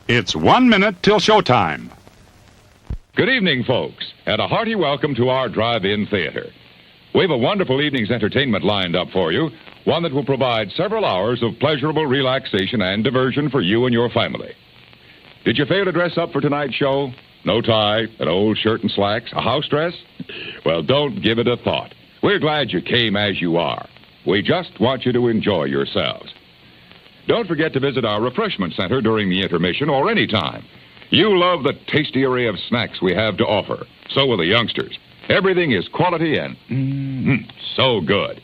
It's 1 minute till showtime. Good evening, folks, and a hearty welcome to our drive-in theater. We have a wonderful evening's entertainment lined up for you, one that will provide several hours of pleasurable relaxation and diversion for you and your family. Did you fail to dress up for tonight's show? No tie, an old shirt and slacks, a house dress? Well, don't give it a thought. We're glad you came as you are. We just want you to enjoy yourselves. Don't forget to visit our refreshment center during the intermission or any time. You love the tasty array of snacks we have to offer. So will the youngsters. Everything is quality and so good.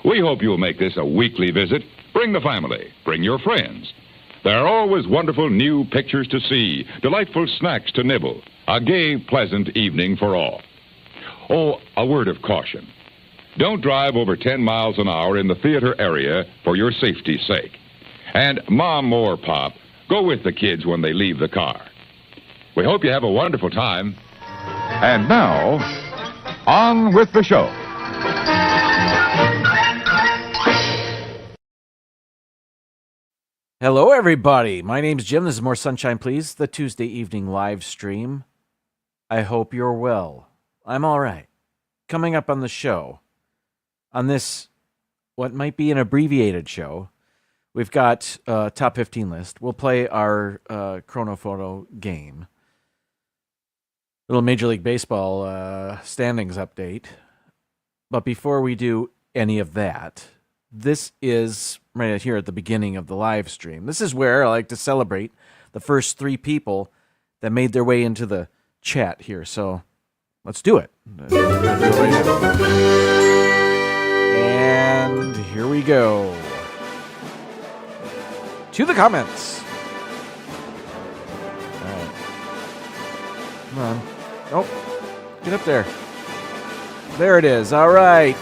We hope you'll make this a weekly visit. Bring the family. Bring your friends. There are always wonderful new pictures to see, delightful snacks to nibble, a gay, pleasant evening for all. Oh, a word of caution. Don't drive over 10 miles an hour in the theater area for your safety's sake. And Mom or Pop, go with the kids when they leave the car. We hope you have a wonderful time. And now, on with the show. Hello, everybody. My name's Jim. This is More Sunshine, Please, the Tuesday evening live stream. I hope you're well. I'm all right. Coming up on the show, on this, what might be an abbreviated show, we've got a top 15 list. We'll play our Chronophoto game. Little Major League Baseball standings update. But before we do any of that, this is right here at the beginning of the live stream. This is where I like to celebrate the first 3 people that made their way into the chat here. So let's do it. And here we go. To the comments. All right. Come on. Oh, get up there. There it is. All right.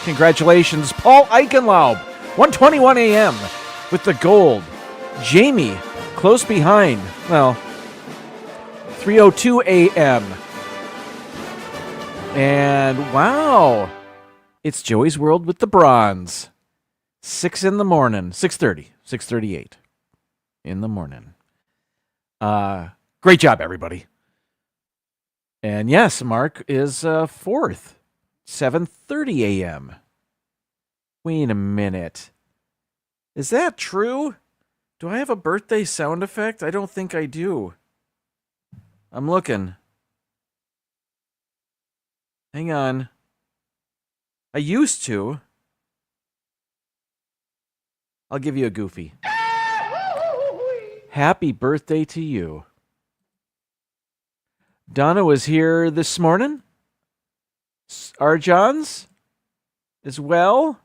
Congratulations, Paul Eichenlaub, 1:21 a.m. with the gold. Jamie, close behind. Well, 3:02 a.m. And wow, it's Joey's World with the bronze. 6 in the morning, 6:30, 6:38 in the morning. Great job, everybody. And yes, Mark is 4th. 7:30 a.m. Wait a minute. Is that true? Do I have a birthday sound effect? I don't think I do. I'm looking. Hang on. I used to. I'll give you a goofy. Happy birthday to you. Donna was here this morning. Arjans as well.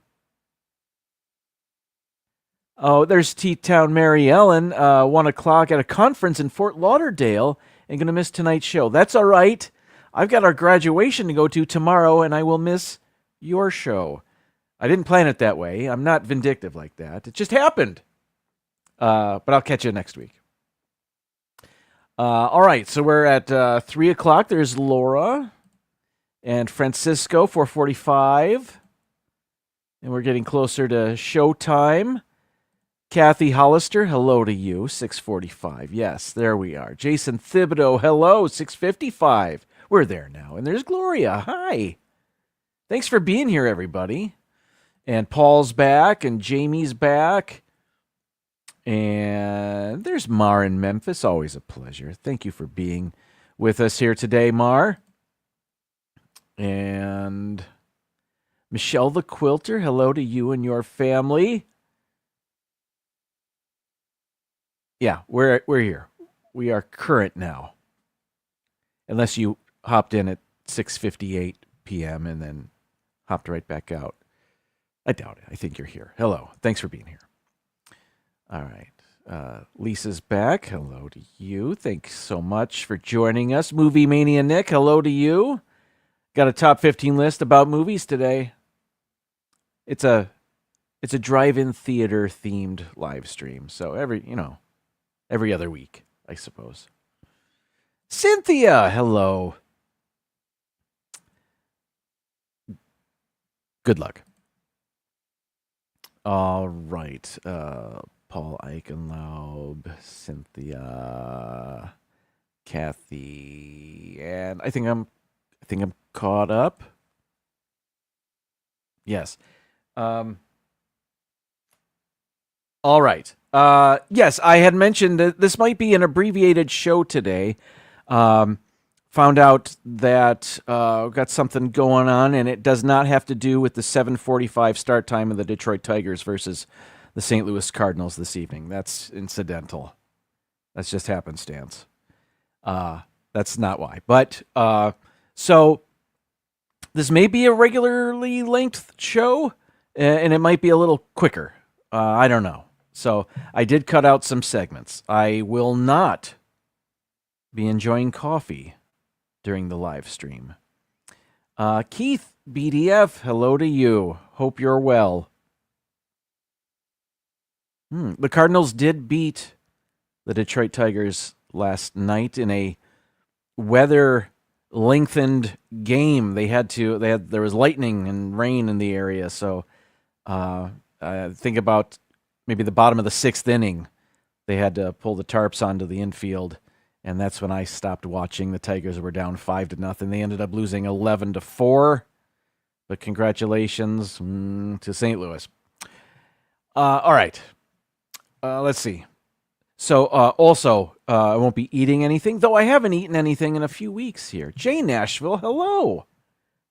Oh, there's T-Town Mary Ellen, 1 o'clock at a conference in Fort Lauderdale and going to miss tonight's show. That's all right. I've got our graduation to go to tomorrow, and I will miss your show. I didn't plan it that way. I'm not vindictive like that. It just happened. But I'll catch you next week. All right, so we're at 3 o'clock. There's Laura. And Francisco, 4:45. And we're getting closer to showtime. Kathy Hollister, hello to you, 6:45. Yes, there we are. Jason Thibodeau, hello, 6:55. We're there now. And there's Gloria. Hi. Thanks for being here, everybody. And Paul's back, and Jamie's back. And there's Mar in Memphis. Always a pleasure. Thank you for being with us here today, Mar. And Michelle the Quilter, hello to you and your family. Yeah, we're here. We are current now. Unless you hopped in at 6:58 p.m. and then hopped right back out. I doubt it. I think you're here. Hello. Thanks for being here. All right. Lisa's back. Hello to you. Thanks so much for joining us. Movie Mania Nick, hello to you. Got a top 15 list about movies today. It's a drive-in theater themed live stream. So every other week, I suppose. Cynthia, hello. Good luck. All right. Paul Eichenlaub, Cynthia, Kathy, and I think I'm caught up. Yes. All right. Yes, I had mentioned that this might be an abbreviated show today. Found out that got something going on, and it does not have to do with the 7:45 start time of the Detroit Tigers versus the St. Louis Cardinals this evening. That's incidental. That's just happenstance. That's not why. But so this may be a regularly length show, and it might be a little quicker. I don't know. So I did cut out some segments. I will not be enjoying coffee during the live stream. Keith, BDF, hello to you. Hope you're well. The Cardinals did beat the Detroit Tigers last night in a weather-lengthened game. There was lightning and rain in the area, so think about maybe the bottom of the sixth inning. They had to pull the tarps onto the infield, and that's when I stopped watching. The Tigers were down 5-0. They ended up losing 11-4. But congratulations to St. Louis. All right. Let's see. So also, I won't be eating anything, though I haven't eaten anything in a few weeks here. Jay Nashville, hello.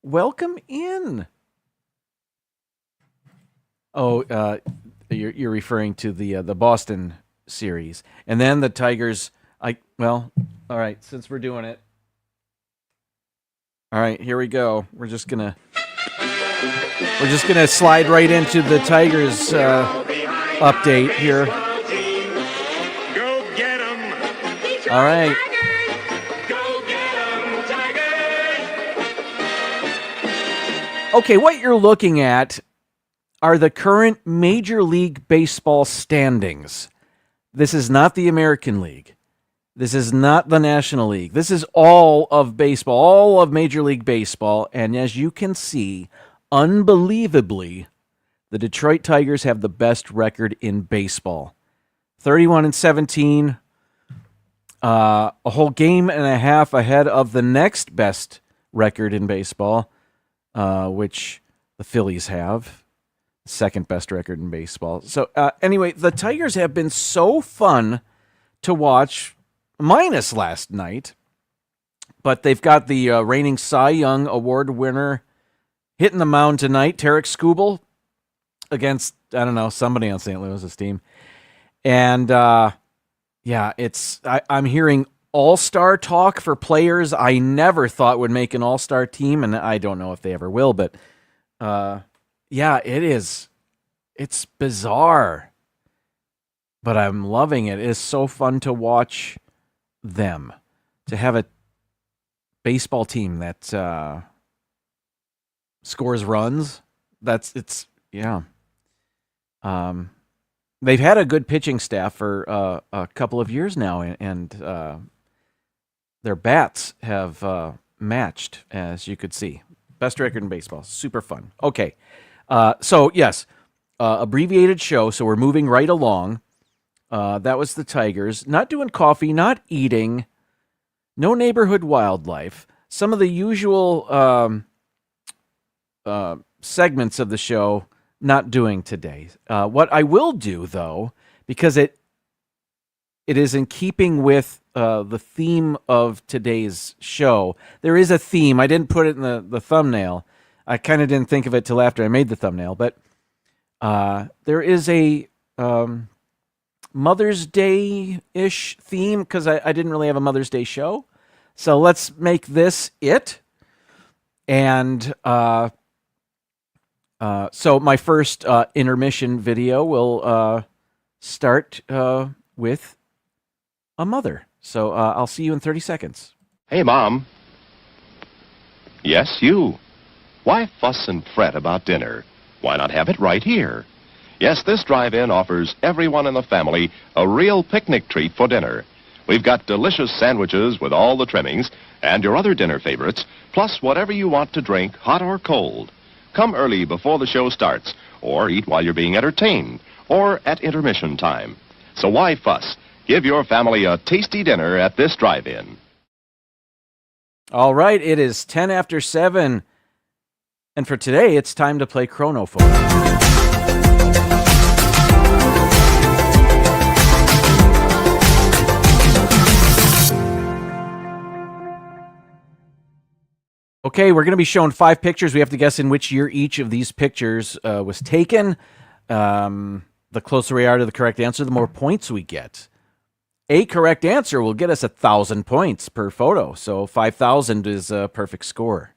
Welcome in. Oh, you're referring to the Boston series. And then the Tigers, all right, since we're doing it. All right, here we go. We're just gonna slide right into the Tigers update here. Go get 'em. All right. Go get 'em, Tigers. Okay, what you're looking at are the current Major League Baseball standings. This is not the American League. This is not the National League. This is all of baseball, all of Major League Baseball. And as you can see, unbelievably, the Detroit Tigers have the best record in baseball. 31-17, a whole game and a half ahead of the next best record in baseball, which the Phillies have. Second best record in baseball. So anyway, the Tigers have been so fun to watch, minus last night. But they've got the reigning Cy Young Award winner hitting the mound tonight, Tarek Skubal, against, I don't know, somebody on St. Louis's team. And I'm hearing all-star talk for players I never thought would make an all-star team, and I don't know if they ever will, but it is. It's bizarre. But I'm loving it. It is so fun to watch them. To have a baseball team that scores runs. They've had a good pitching staff for a couple of years now, and their bats have matched, as you could see. Best record in baseball. Super fun. Okay. So, yes, abbreviated show, so we're moving right along. That was the Tigers. Not doing coffee, not eating, no neighborhood wildlife. Some of the usual segments of the show, not doing today. What I will do, though, because it is in keeping with the theme of today's show. There is a theme. I didn't put it in the thumbnail. I kind of didn't think of it till after I made the thumbnail, but there is a Mother's Day-ish theme because I didn't really have a Mother's Day show. So let's make this it. And so my first intermission video will start with a mother. So I'll see you in 30 seconds. Hey, Mom. Yes, you. Why fuss and fret about dinner? Why not have it right here? Yes, this drive-in offers everyone in the family a real picnic treat for dinner. We've got delicious sandwiches with all the trimmings and your other dinner favorites, plus whatever you want to drink, hot or cold. Come early before the show starts, or eat while you're being entertained, or at intermission time. So why fuss? Give your family a tasty dinner at this drive-in. All right, it is 10 after 7. And for today, it's time to play Chronophone. Okay, we're going to be shown 5 pictures. We have to guess in which year each of these pictures was taken. The closer we are to the correct answer, the more points we get. A correct answer will get us 1,000 points per photo. So 5,000 is a perfect score.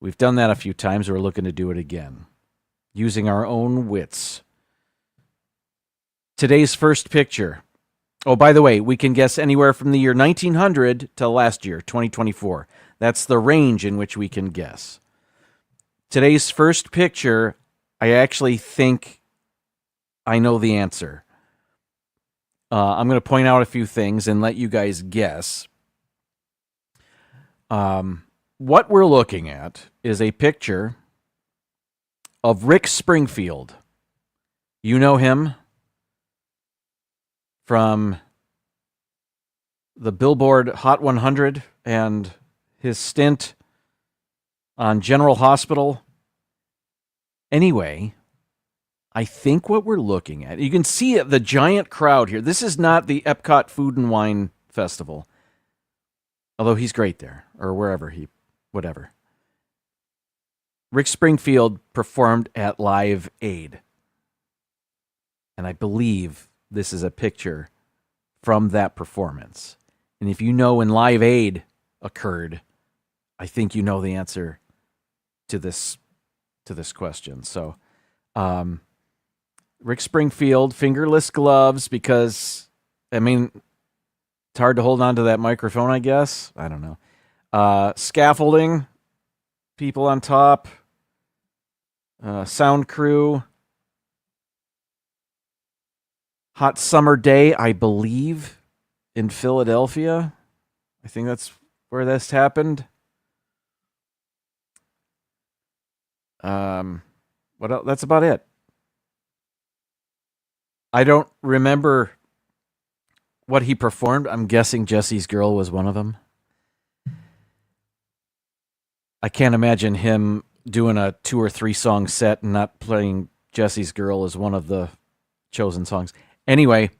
We've done that a few times. We're looking to do it again, using our own wits. Today's first picture. Oh, by the way, we can guess anywhere from the year 1900 to last year, 2024. That's the range in which we can guess. Today's first picture, I actually think I know the answer. I'm going to point out a few things and let you guys guess. What we're looking at is a picture of Rick Springfield. You know him from the Billboard Hot 100 and his stint on General Hospital. Anyway, I think what we're looking at, you can see the giant crowd here. This is not the Epcot Food and Wine Festival, although he's great there, or wherever whatever. Rick Springfield performed at Live Aid. And I believe this is a picture from that performance. And if you know when Live Aid occurred, I think you know the answer to this question. So, Rick Springfield, fingerless gloves, because, I mean, it's hard to hold on to that microphone, I guess. I don't know. Scaffolding, people on top, sound crew. Hot summer day, I believe, in Philadelphia. I think that's where this happened. What else? That's about it. I don't remember what he performed. I'm guessing Jesse's Girl was one of them. I can't imagine him doing a 2 or 3 song set and not playing Jesse's Girl as one of the chosen songs. Anyway,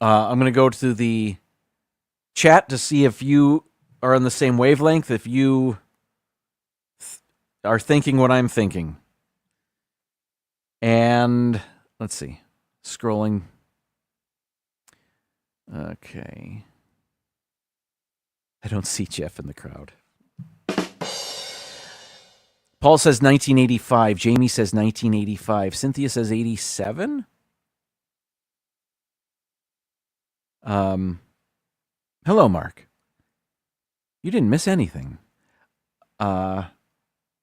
I'm going to go to the chat to see if you are on the same wavelength, if you are thinking what I'm thinking. And let's see. Scrolling. Okay. I don't see Jeff in the crowd. Paul says 1985. Jamie says 1985. Cynthia says 87. Hello, Mark. You didn't miss anything.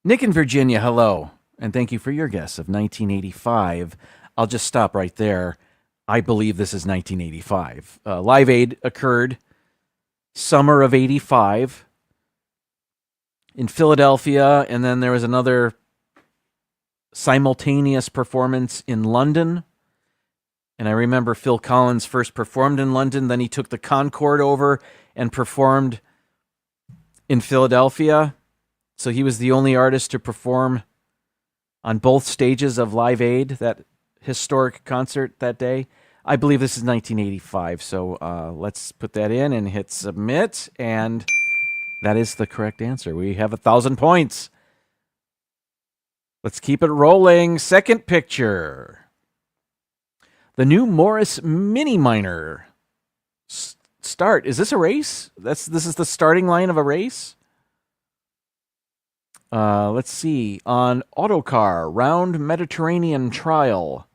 Nick in Virginia, hello. And thank you for your guess of 1985. I'll just stop right there. I believe this is 1985. Live Aid occurred summer of 85 in Philadelphia, and then there was another simultaneous performance in London. And I remember Phil Collins first performed in London, then he took the Concorde over and performed in Philadelphia. So he was the only artist to perform on both stages of Live Aid, that historic concert that day. I believe this is 1985, so let's put that in and hit submit, and that is the correct answer. We have 1,000 points. Let's keep it rolling. Second picture. The new Morris Mini Miner start. Is this a race? This is the starting line of a race? Let's see. On Autocar, Round Mediterranean Trial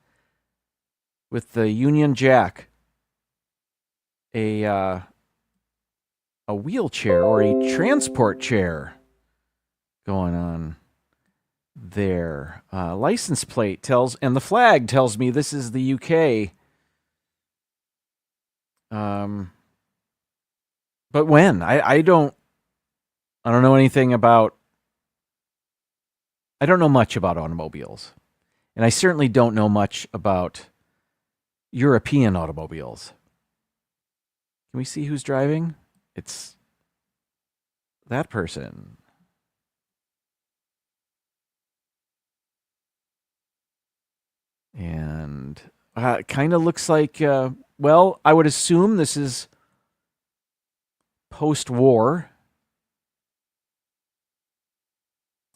with the Union Jack. A wheelchair or a transport chair going on there. License plate tells, and the flag tells me this is the UK. But when? I don't know anything about, I don't know much about automobiles. And I certainly don't know much about European automobiles. Can we see who's driving? It's that person. And it kind of looks like, well, I would assume this is post-war.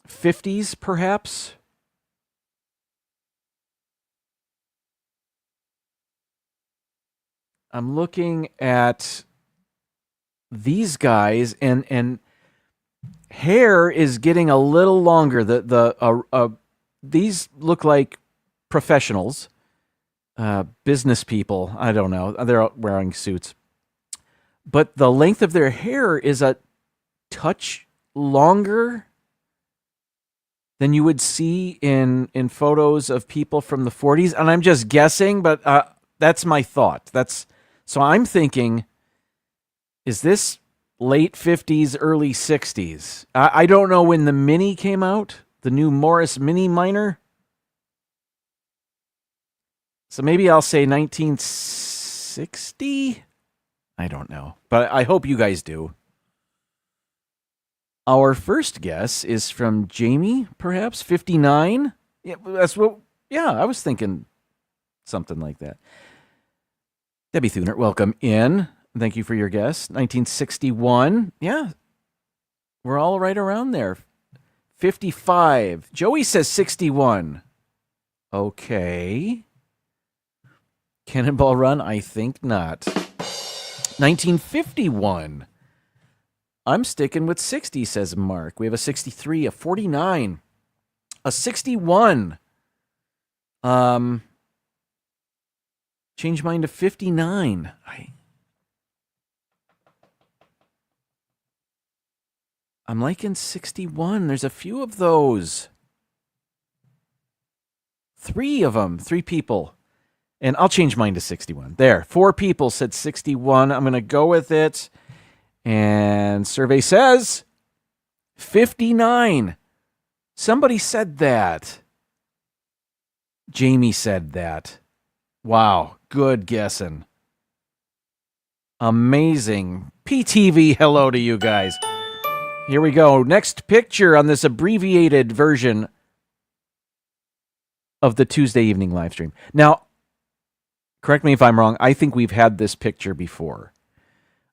50s, perhaps? I'm looking at these guys, and hair is getting a little longer. These look like professionals, business people. I don't know. They're wearing suits. But the length of their hair is a touch longer than you would see in photos of people from the 40s. And I'm just guessing, but that's my thought. So I'm thinking, is this late 50s, early 60s? I don't know when the Mini came out, the new Morris Mini Minor. So maybe I'll say 1960? I don't know, but I hope you guys do. Our first guess is from Jamie, perhaps 59. Yeah, I was thinking something like that. Debbie Thuner, welcome in. Thank you for your guess. 1961. Yeah, we're all right around there. 55. Joey says 61. Okay. Cannonball Run? I think not. 1951. I'm sticking with 60, says Mark. We have a 63, a 49, a 61. Change mine to 59. I'm liking 61. There's a few of those. 3 of them. 3 people. And I'll change mine to 61. There. 4 people said 61. I'm going to go with it. And survey says 59. Somebody said that. Jamie said that. Wow. Good guessing. Amazing. PTV, hello to you guys. Here we go. Next picture on this abbreviated version of the Tuesday evening live stream. Now, correct me if I'm wrong. I think we've had this picture before.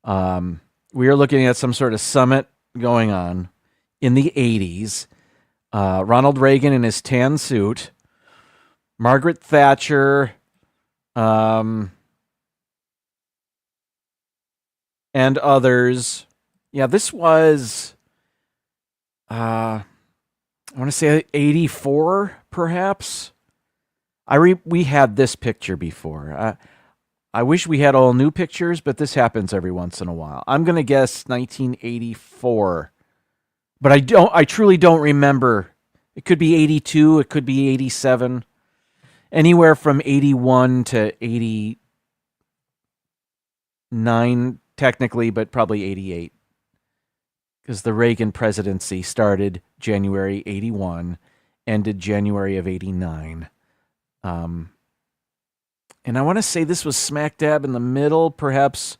We are looking at some sort of summit going on in the 80s. Ronald Reagan in his tan suit. Margaret Thatcher. And others. Yeah, this was, I want to say 84, perhaps. We had this picture before. I wish we had all new pictures, but this happens every once in a while. I'm going to guess 1984. But I truly don't remember. It could be 82, it could be 87. Anywhere from 81 to 89 technically, but probably 88. Because the Reagan presidency started January 81, ended January of 89. And I want to say this was smack dab in the middle. Perhaps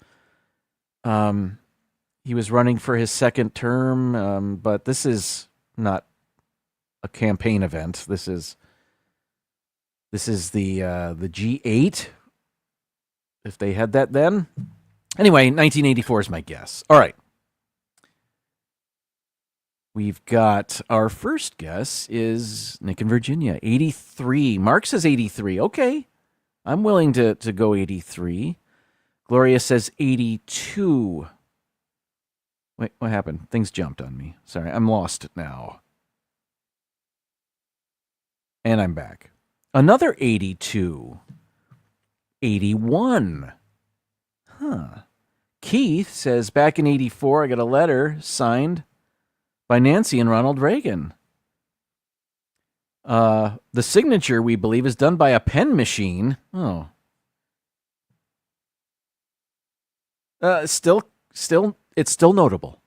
he was running for his second term, but this is not a campaign event. This is the G8, if they had that then. Anyway, 1984 is my guess. All right. We've got our first guess is Nick in Virginia, 83. Mark says 83. Okay. I'm willing to go 83. Gloria says 82. Wait, what happened? Things jumped on me. Sorry, I'm lost now. And I'm back. Another 82. 81. Huh. Keith says, back in 84, I got a letter signed by Nancy and Ronald Reagan. The signature, we believe, is done by a pen machine. Oh. Still, it's still notable.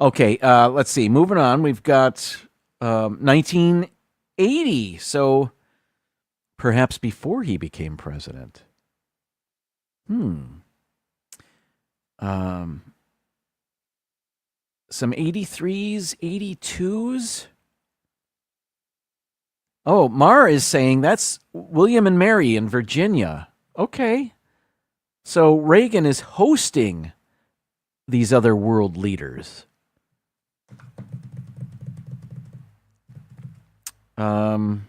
Okay, let's see. Moving on, we've got 1980. So perhaps before he became president. Some 83s, 82s. Oh, Mar is saying that's William and Mary in Virginia. Okay. So Reagan is hosting these other world leaders. What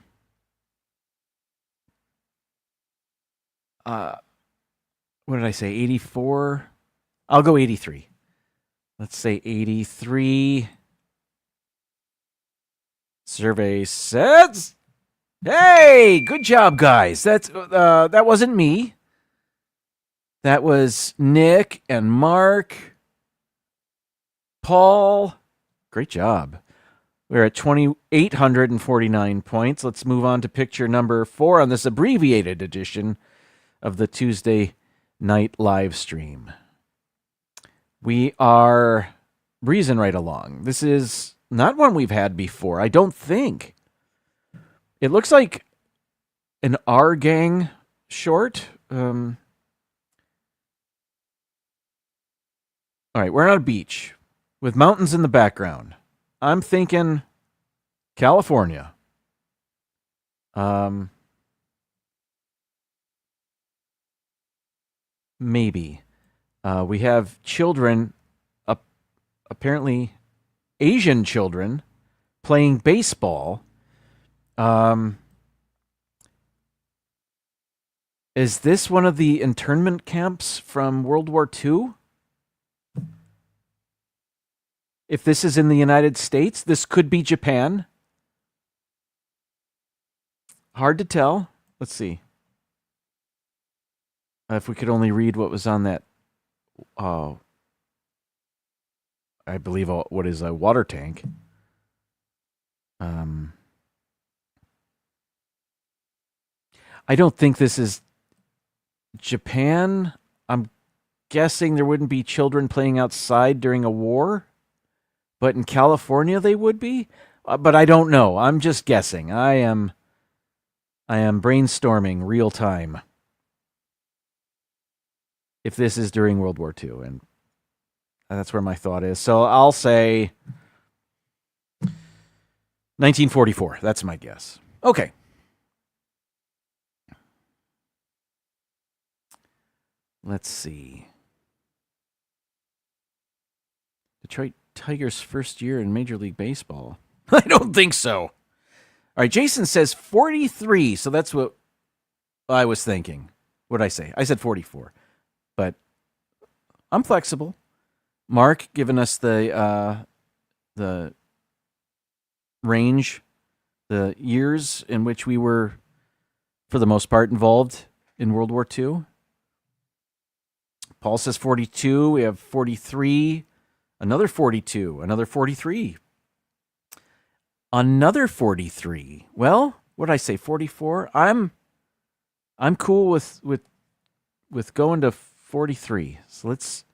did I say? 84? I'll go 83. Let's say 83. Survey says, hey, good job, guys. That wasn't me. That was Nick and Mark, Paul. Great job. We're at 2,849 points. Let's move on to picture number 4 on this abbreviated edition of the Tuesday night live stream. We are breezing right along. This is not one we've had before, I don't think. It looks like an R Gang short. All right, we're on a beach with mountains in the background. I'm thinking California. Maybe. We have children, apparently Asian children, playing baseball. Is this one of the internment camps from World War II? If this is in the United States, this could be Japan. Hard to tell. Let's see. If we could only read what was on that, I believe what is a water tank. I don't think this is Japan. I'm guessing there wouldn't be children playing outside during a war. But in California, they would be. But I don't know. I'm just guessing. I am brainstorming real time. If this is during World War II, and that's where my thought is. So I'll say 1944. That's my guess. Okay. Let's see. Detroit Tigers' first year in Major League Baseball. I don't think so. All right, Jason says 43, so that's what I was thinking. What did I say? I said 44, but I'm flexible. Mark giving us the range, the years in which we were, for the most part, involved in World War II. Paul says 42. We have 43. Another 42, another 43, another 43. Well, what did I say? 44. I'm cool with going to 43. So let's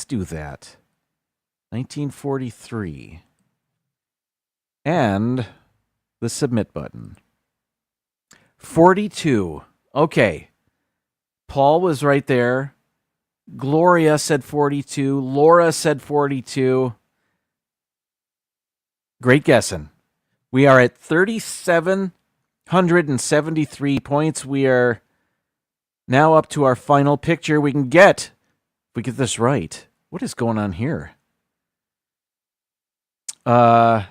do that. 1943, and the submit button. 42. Okay, Paul was right there. Gloria said 42. Laura said 42. Great guessing. We are at 3,773 points. We are now up to our final picture we can get. If we get this right. What is going on here? Well,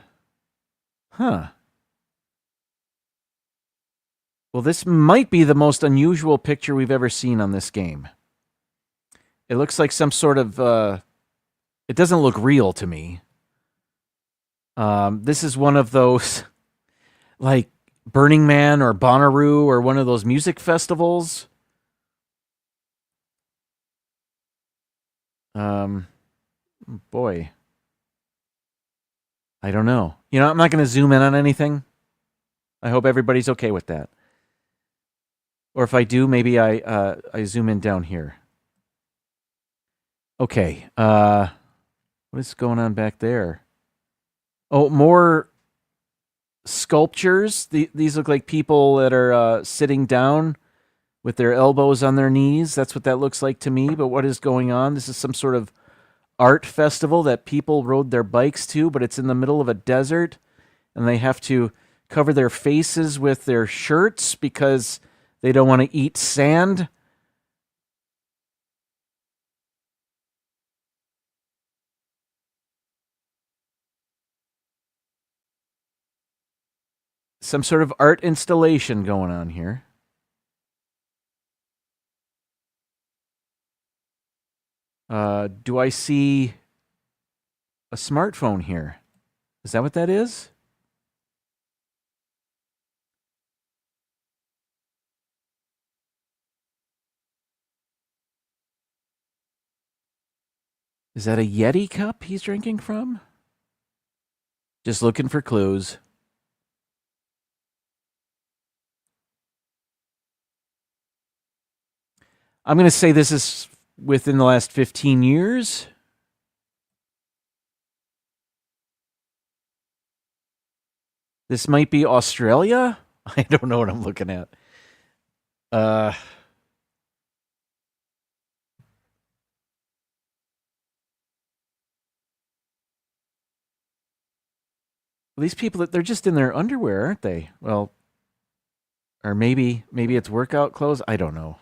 this might be the most unusual picture we've ever seen on this game. It looks like some sort of, it doesn't look real to me. This is one of those, like Burning Man or Bonnaroo or one of those music festivals. Boy. I don't know. You know, I'm not going to zoom in on anything. I hope everybody's okay with that. Or if I do, maybe I zoom in down here. Okay, what is going on back there? Oh, more sculptures. These look like people that are sitting down with their elbows on their knees. That's what that looks like to me. But what is going on? This is some sort of art festival that people rode their bikes to, but it's in the middle of a desert, and they have to cover their faces with their shirts because they don't want to eat sand. Some sort of art installation going on here. Do I see a smartphone here? Is that what that is? Is that a Yeti cup he's drinking from? Just looking for clues. I'm going to say this is within the last 15 years. This might be Australia. I don't know what I'm looking at. These people, they're just in their underwear, aren't they? Well, or maybe it's workout clothes. I don't know.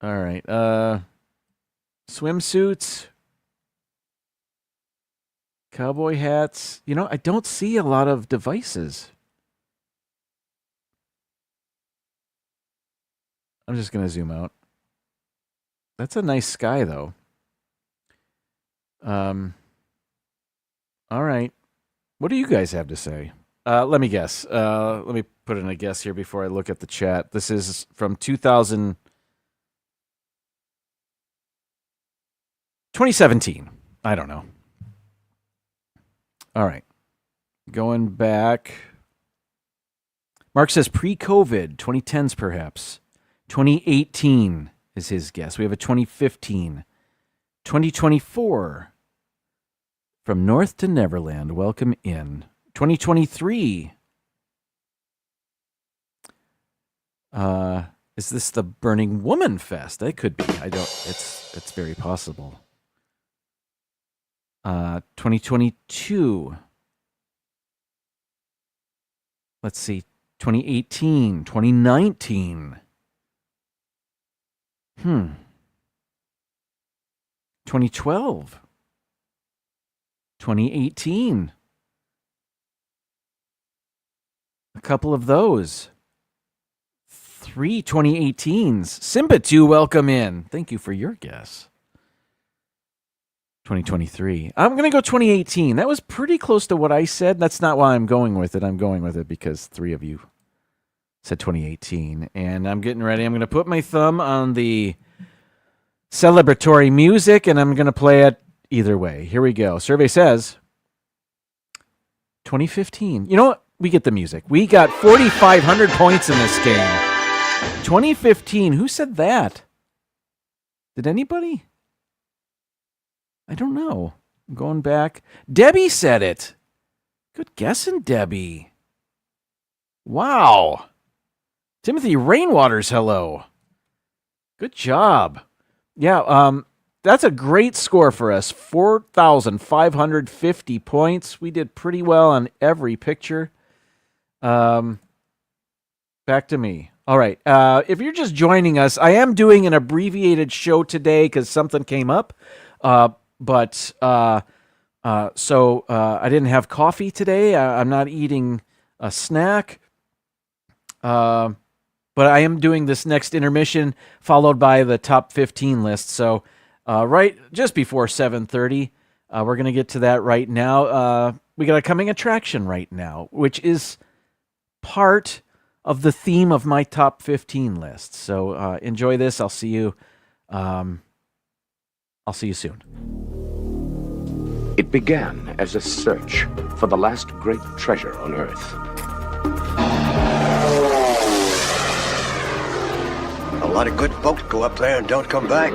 All right. Swimsuits, cowboy hats. You know, I don't see a lot of devices. I'm just going to zoom out. That's a nice sky, though. All right. What do you guys have to say? Let me guess. Let me put in a guess here before I look at the chat. This is from 2017. I don't know. All right. Going back. Mark says pre-COVID, 2010s perhaps. 2018 is his guess. We have a 2015. 2024. From North to Neverland, welcome in. 2023. Is this the Burning Woman Fest? That could be. It's very possible. 2022. Let's see. 2018, 2019. 2012. 2018. A couple of those. 3 2018s. Simba 2, welcome in. Thank you for your guess. 2023. I'm going to go 2018. That was pretty close to what I said. That's not why I'm going with it. I'm going with it because 3 of you said 2018. And I'm getting ready. I'm going to put my thumb on the celebratory music, and I'm going to play it either way. Here we go. Survey says 2015. You know what? We get the music. We got 4,500 points in this game. 2015. Who said that? Did anybody? I don't know. I'm going back. Debbie said it. Good guessing, Debbie. Wow. Timothy Rainwaters, hello. Good job. Yeah, that's a great score for us. 4,550 points. We did pretty well on every picture. Back to me. All right. If you're just joining us, I am doing an abbreviated show today because something came up. So I didn't have coffee today. I'm not eating a snack. But I am doing this next intermission followed by the top 15 list. So right just before 7:30, we're going to get to that right now. We got a coming attraction right now, which is part of the theme of my top 15 list. So enjoy this. I'll see you soon. It began as a search for the last great treasure on Earth. A lot of good folks go up there and don't come back.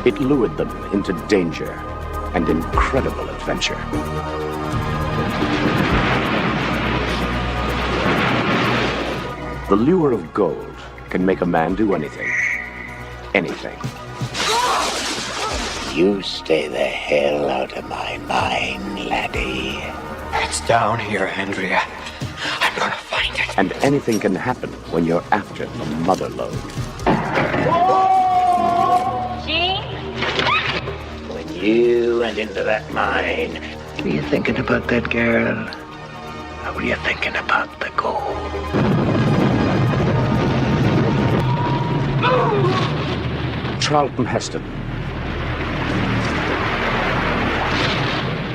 It lured them into danger. and incredible adventure. The lure of gold can make a man do anything. Anything. You stay the hell out of my mind, laddie. It's down here, Andrea. I'm gonna find it. And anything can happen when you're after the mother lode. When you went into that mine, were you thinking about that girl? Or were you thinking about the gold? Charlton Heston.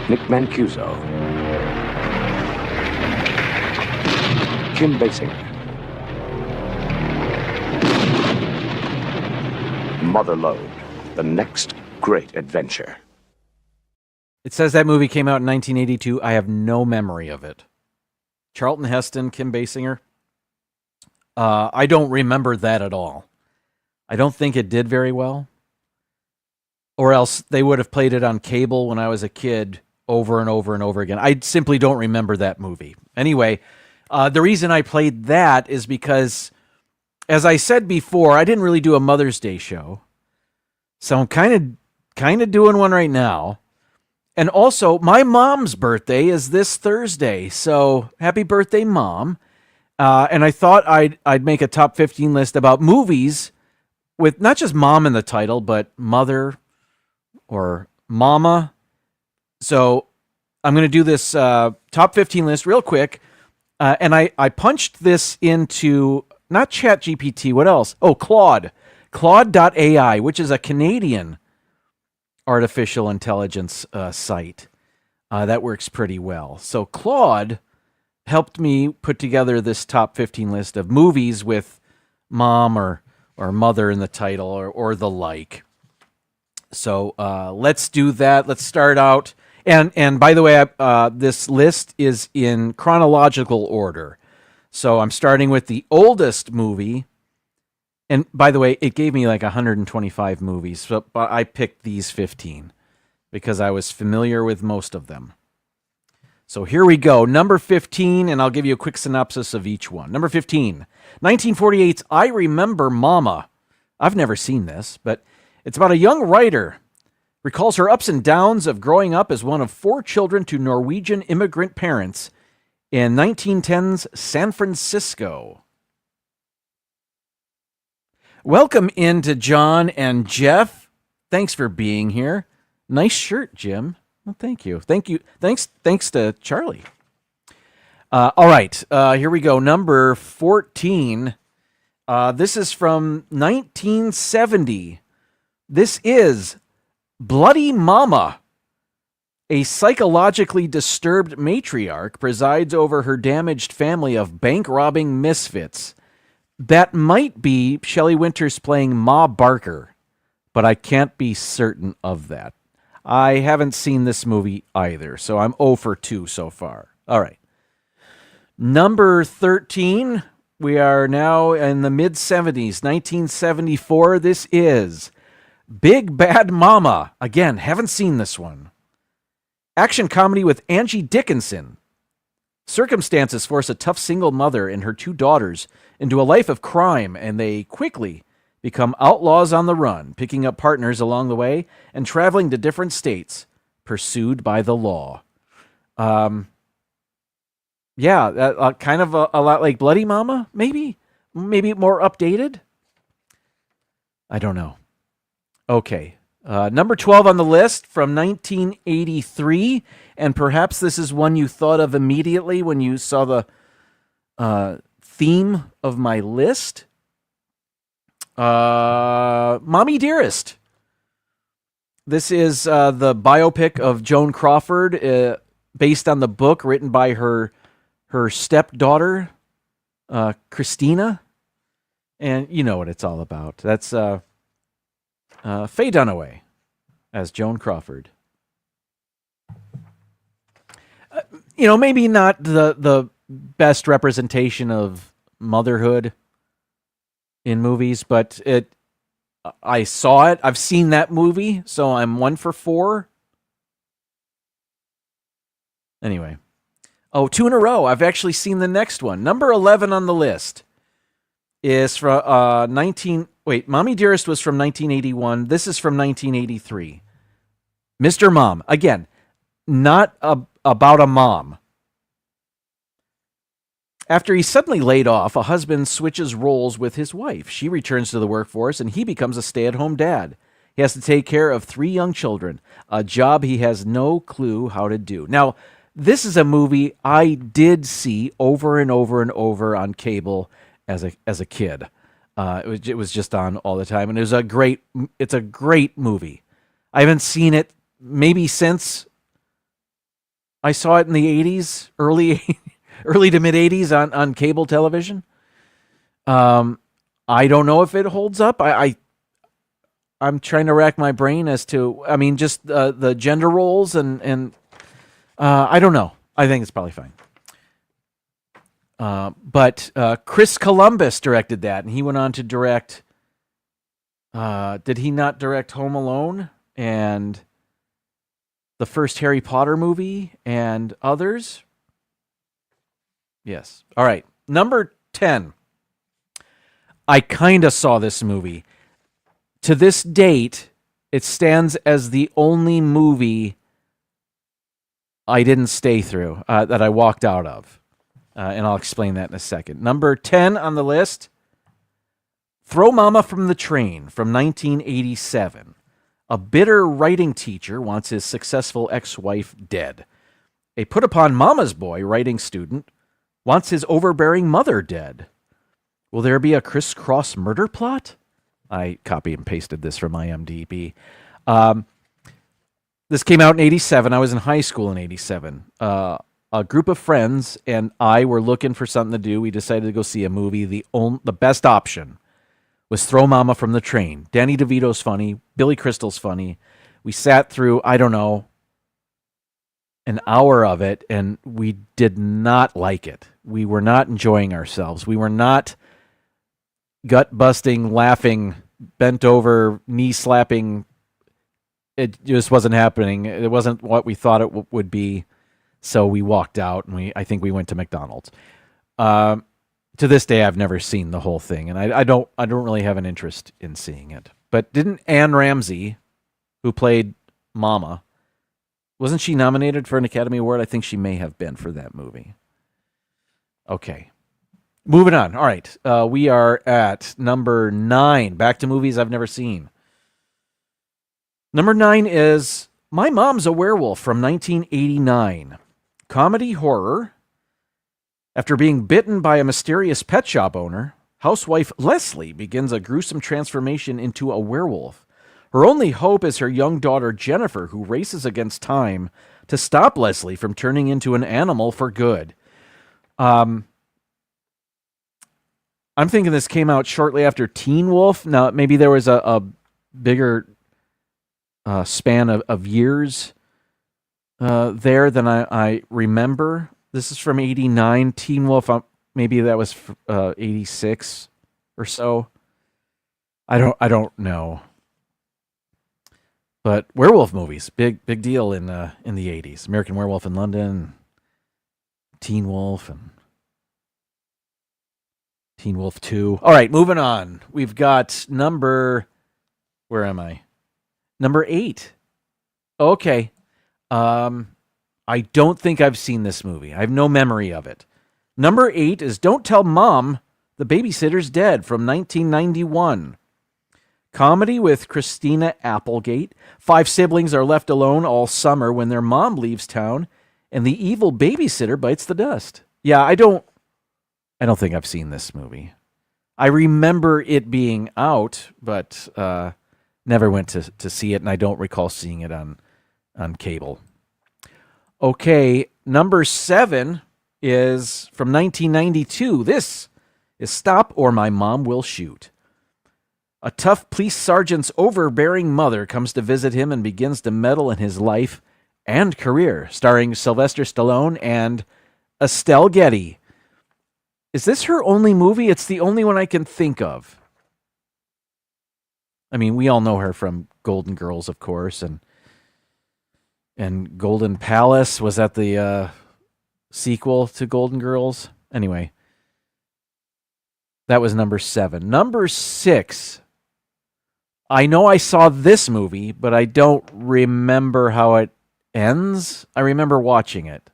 Nick Mancuso. Kim Basinger. Mother Lode, the next great adventure. It says that movie came out in 1982. I have no memory of it. Charlton Heston, Kim Basinger. I don't remember that at all. I don't think it did very well. Or else they would have played it on cable when I was a kid over and over and over again. I simply don't remember that movie. Anyway, the reason I played that is because, as I said before, I didn't really do a Mother's Day show. So I'm kind of doing one right now. And also, my mom's birthday is this Thursday. So happy birthday, Mom. And I thought I'd make a top 15 list about movies with not just mom in the title, but mother or mama. So I'm going to do this top 15 list real quick. And I punched this into, not ChatGPT, what else? Oh, Claude. Claude.ai, which is a Canadian artificial intelligence site. That works pretty well. So Claude helped me put together this top 15 list of movies with mom or mother in the title or the like. So let's do that. Let's start out. And by the way, this list is in chronological order. So I'm starting with the oldest movie. And by the way, it gave me like 125 movies, but I picked these 15 because I was familiar with most of them. So here we go. Number 15, and I'll give you a quick synopsis of each one. Number 15, 1948's I Remember Mama. I've never seen this, but it's about a young writer recalls her ups and downs of growing up as one of 4 children to Norwegian immigrant parents in 1910's San Francisco. Welcome into John and Jeff. Thanks for being here. Nice shirt, Jim. Well, thank you. Thank you. Thanks to Charlie. All right, here we go. Number 14. This is from 1970. This is Bloody Mama. A psychologically disturbed matriarch presides over her damaged family of bank-robbing misfits. That might be Shelley Winters playing Ma Barker, but I can't be certain of that. I haven't seen this movie either, so I'm 0 for 2 so far. All right. Number 13, we are now in the mid-70s, 1974. This is Big Bad Mama. Again, haven't seen this one. Action comedy with Angie Dickinson. Circumstances force a tough single mother and her 2 daughters into a life of crime, and they quickly become outlaws on the run, picking up partners along the way and traveling to different states, pursued by the law. Yeah, kind of a lot like Bloody Mama, maybe? Maybe more updated? I don't know. Okay. Number 12 on the list from 1983, and perhaps this is one you thought of immediately when you saw the theme of my list. Mommy Dearest. This is the biopic of Joan Crawford, based on the book written by her stepdaughter, Christina. And you know what it's all about. That's Faye Dunaway as Joan Crawford. Maybe not the best representation of motherhood in movies, but I saw it. I've seen that movie, so I'm 1 for 4. Anyway. Oh, 2 in a row. I've actually seen the next one. Number 11 on the list is from Mommy Dearest was from 1981. This is from 1983. Mr. Mom. Again, not about a mom. After he's suddenly laid off, a husband switches roles with his wife. She returns to the workforce, and he becomes a stay-at-home dad. He has to take care of 3 young children, a job he has no clue how to do. Now, this is a movie I did see over and over and over on cable as a kid. It was just on all the time, and it's a great movie. I haven't seen it maybe since I saw it in the 80s, early to mid 80s on cable television. I don't know if it holds up. I'm trying to rack my brain as to, just the gender roles and I don't know. I think it's probably fine. But Chris Columbus directed that, and he went on to direct. Did he not direct Home Alone and the first Harry Potter movie and others? Yes. All right. Number 10. I kind of saw this movie. To this date, it stands as the only movie I didn't stay through, that I walked out of. And I'll explain that in a second. Number 10 on the list, Throw Mama from the Train from 1987. A bitter writing teacher wants his successful ex-wife dead. A put-upon mama's boy writing student wants his overbearing mother dead. Will there be a crisscross murder plot? I copy and pasted this from IMDb. This came out in 87. I was in high school in 87. A group of friends and I were looking for something to do. We decided to go see a movie. The best option was Throw Mama from the Train. Danny DeVito's funny. Billy Crystal's funny. We sat through, I don't know, an hour of it, and we did not like it. We were not enjoying ourselves. We were not gut-busting, laughing, bent over, knee-slapping. It just wasn't happening. It wasn't what we thought it would be. So we walked out, and I think we went to McDonald's. To this day, I've never seen the whole thing, and I don't really have an interest in seeing it. But didn't Anne Ramsey, who played Mama, wasn't she nominated for an Academy Award? I think she may have been for that movie. Okay. Moving on. All right. We are at number 9. Back to movies I've never seen. Number 9 is My Mom's a Werewolf from 1989. Comedy horror. After being bitten by a mysterious pet shop owner, housewife Leslie begins a gruesome transformation into a werewolf. Her only hope is her young daughter Jennifer, who races against time to stop Leslie from turning into an animal for good. I'm thinking this came out shortly after Teen Wolf. Now, maybe there was a bigger span of years there than I remember. This is from 89. Teen Wolf, maybe that was 86 or so. I don't know. But werewolf movies, big deal in the 80s. American Werewolf in London, Teen Wolf, and Teen Wolf 2. All right, moving on. We've got number 8. Okay. I don't think I've seen this movie. I have no memory of it. Number 8 is Don't Tell Mom the Babysitter's Dead from 1991. Comedy with Christina Applegate. 5 siblings are left alone all summer when their mom leaves town and the evil babysitter bites the dust. Yeah, I don't think I've seen this movie. I remember it being out, but never went to see it, and I don't recall seeing it on cable. Okay, number 7 is from 1992. This is Stop or My Mom Will Shoot. A tough police sergeant's overbearing mother comes to visit him and begins to meddle in his life and career, starring Sylvester Stallone and Estelle Getty. Is this her only movie? It's the only one I can think of. I mean, we all know her from Golden Girls, of course, and And Golden Palace, was that the sequel to Golden Girls? Anyway, that was number 7. Number 6. I know I saw this movie, but I don't remember how it ends. I remember watching it,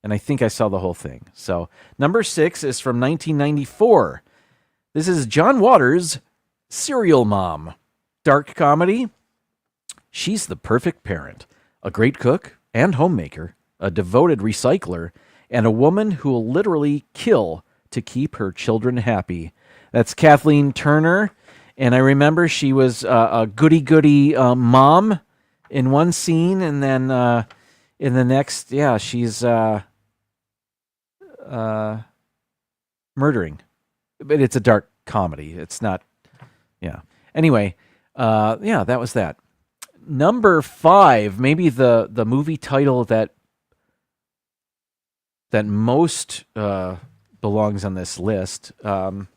and I think I saw the whole thing. So, number 6 is from 1994. This is John Waters' Serial Mom. Dark comedy. She's the perfect parent, a great cook and homemaker, a devoted recycler, and a woman who will literally kill to keep her children happy. That's Kathleen Turner, and I remember she was a goody-goody mom in one scene, and then in the next, she's murdering. But it's a dark comedy. It's not, Anyway, that was that. Number 5, maybe the movie title that most belongs on this list. From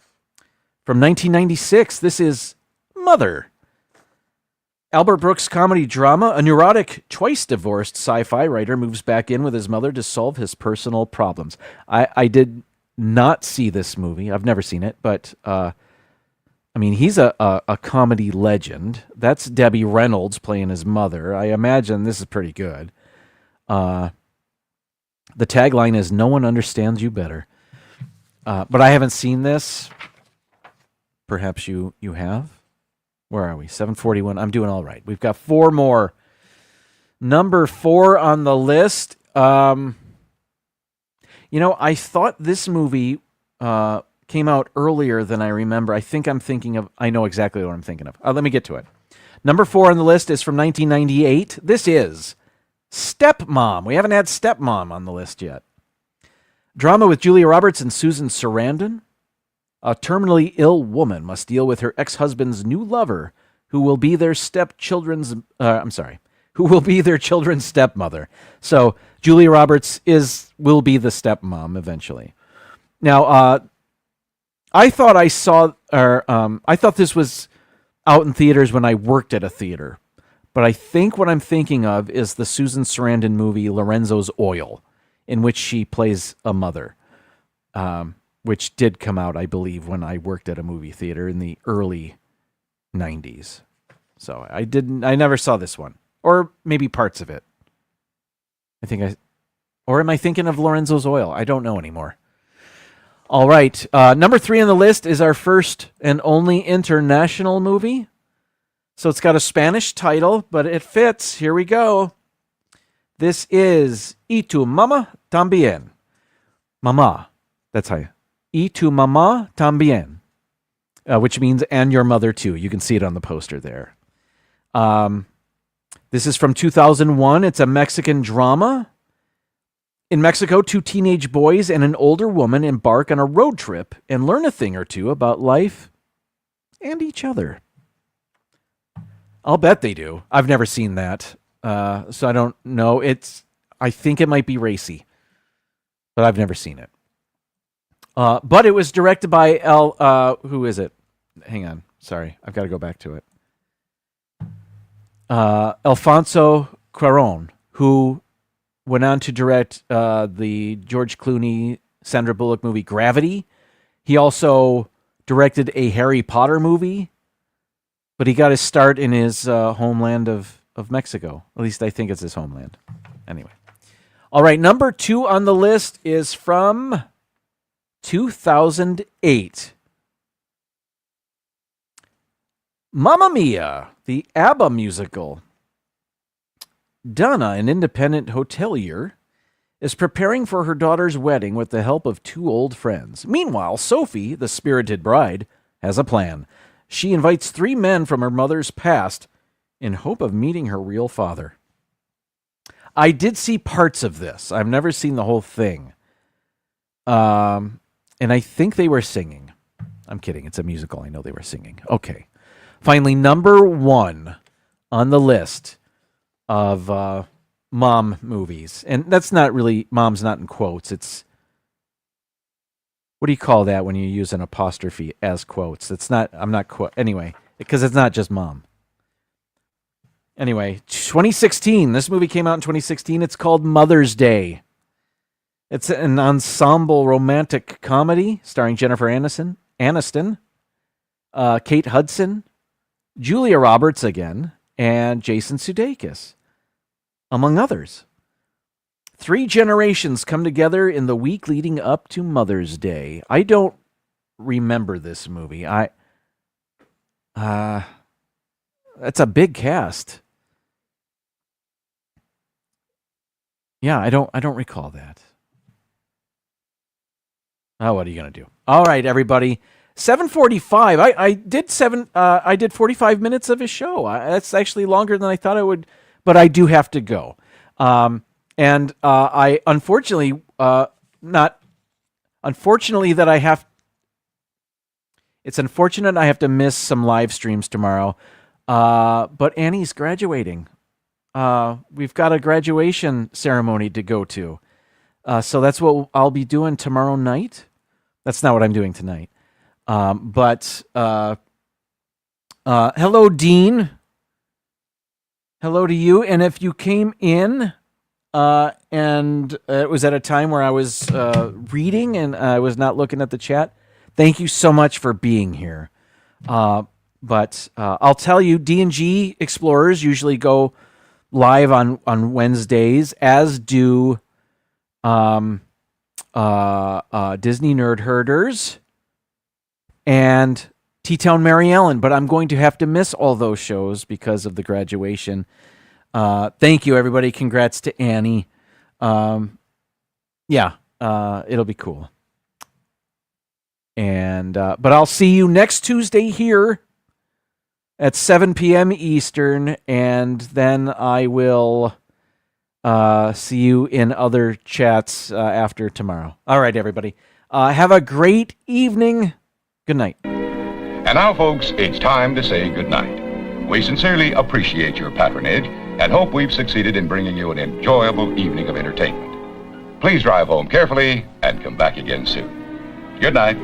1996, this is Mother. Albert Brooks comedy drama. A neurotic, twice-divorced sci-fi writer moves back in with his mother to solve his personal problems. I did not see this movie. I've never seen it, but he's a comedy legend. That's Debbie Reynolds playing his mother. I imagine this is pretty good. The tagline is, "No one understands you better." But I haven't seen this. Perhaps you have. Where are we? 7:41. I'm doing all right. We've got 4 more. Number 4 on the list. I thought this movie came out earlier than I remember. I know exactly what I'm thinking of. Let me get to it. Number 4 on the list is from 1998. This is Stepmom. We haven't had Stepmom on the list yet. Drama with Julia Roberts and Susan Sarandon. A terminally ill woman must deal with her ex-husband's new lover, who will be their children's stepmother. So Julia Roberts will be the stepmom eventually. Now, I thought this was out in theaters when I worked at a theater, but I think what I'm thinking of is the Susan Sarandon movie Lorenzo's Oil, in which she plays a mother, which did come out, I believe, when I worked at a movie theater in the early 90s. So I never saw this one, or maybe parts of it. Or am I thinking of Lorenzo's Oil? I don't know anymore. All right. Number 3 on the list is our first and only international movie. So it's got a Spanish title, but it fits. Here we go. This is Y tu mamá también. Mama. That's how you. Y tu mamá también. Which means, and your mother too. You can see it on the poster there. This is from 2001. It's a Mexican drama. In Mexico, 2 teenage boys and an older woman embark on a road trip and learn a thing or two about life and each other. I'll bet they do. I've never seen that, so I don't know. I think it might be racy, but I've never seen it. But it was directed by who is it? Hang on. Sorry, I've got to go back to it. Alfonso Cuarón, who went on to direct the George Clooney, Sandra Bullock movie Gravity. He also directed a Harry Potter movie, but he got his start in his homeland of Mexico. At least I think it's his homeland. Anyway. All right, number 2 on the list is from 2008. Mamma Mia, the ABBA musical. Donna, an independent hotelier, is preparing for her daughter's wedding with the help of 2 old friends. Meanwhile, Sophie, the spirited bride, has a plan. She invites 3 men from her mother's past in hope of meeting her real father. I did see parts of this. I've never seen the whole thing. And I think they were singing. I'm kidding. It's a musical. I know they were singing. Okay. Finally, number 1 on the list of mom movies. And that's not really, mom's not in quotes. It's, what do you call that when you use an apostrophe as quotes? It's not, I'm not, anyway, because it's not just mom. Anyway, 2016. This movie came out in 2016. It's called Mother's Day. It's an ensemble romantic comedy starring Jennifer Aniston, Kate Hudson, Julia Roberts again, and Jason Sudeikis, among others. 3 generations come together in the week leading up to Mother's Day. I don't remember this movie. That's a big cast. Yeah, I don't recall that. Oh, what are you gonna do? All right, everybody. 7:45. I did 45 minutes of his show. That's actually longer than I thought I would, but I do have to go. And I unfortunately It's unfortunate I have to miss some live streams tomorrow. But Annie's graduating. We've got a graduation ceremony to go to. So that's what I'll be doing tomorrow night. That's not what I'm doing tonight. But hello, Dean. Hello to you. And if you came in and it was at a time where I was reading and I was not looking at the chat, thank you so much for being here. But I'll tell you, D&G Explorers usually go live on Wednesdays, as do Disney Nerd Herders and T-Town Mary Ellen. But I'm going to have to miss all those shows because of the graduation. Thank you, everybody. Congrats to Annie. It'll be cool. And but I'll see you next Tuesday here at 7 p.m. Eastern, and then I will see you in other chats after tomorrow. All right, everybody. Have a great evening. Good night. And now, folks, it's time to say goodnight. We sincerely appreciate your patronage and hope we've succeeded in bringing you an enjoyable evening of entertainment. Please drive home carefully and come back again soon. Good night.